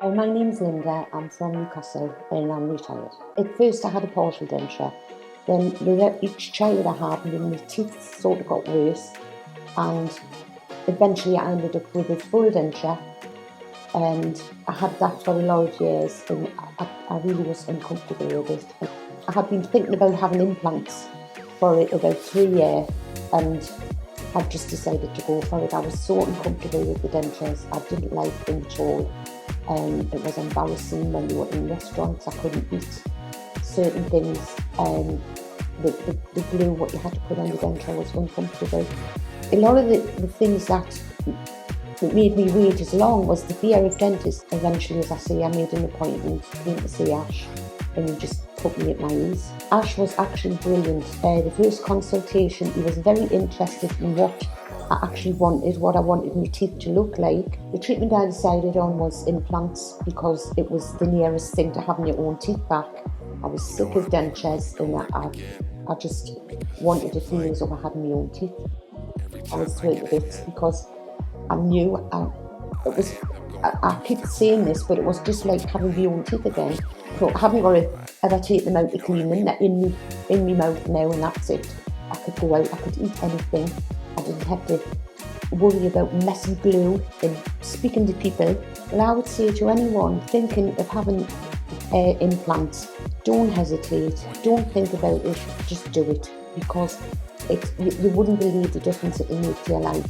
My name's Linda, I'm from Newcastle and I'm retired. At first I had a partial denture, then with each child I had, then my teeth sort of got worse, and eventually I ended up with a full denture, and I had that for a lot of years, and I really was uncomfortable with it. I had been thinking about having implants for about 3 years, and I've just decided to go for it. I was so uncomfortable with the dentures, I didn't like them at all. It was embarrassing when we were in restaurants. I couldn't eat certain things. The glue, what you had to put on the denture, was uncomfortable. A lot of the things that made me wait as long was the fear of dentists. Eventually, as I say, I made an appointment, came to see Ash, and he just put me at my ease. Ash was actually brilliant. The first consultation, he was very interested in what I actually wanted, what I wanted my teeth to look like. The treatment I decided on was implants because it was the nearest thing to having your own teeth back. I was sick of dentures and I just wanted to feel as though I had my own teeth. I was thrilled with it because I knew I keep saying this, but it was just like having my own teeth again. So I haven't got to ever take them out to clean them. They're in my mouth now, and that's it. I could go out, I could eat anything. I didn't have to worry about messy glue and speaking to people. Well, I would say to anyone thinking of having implants, don't hesitate, don't think about it, just do it, because you wouldn't believe the difference it will make to your life.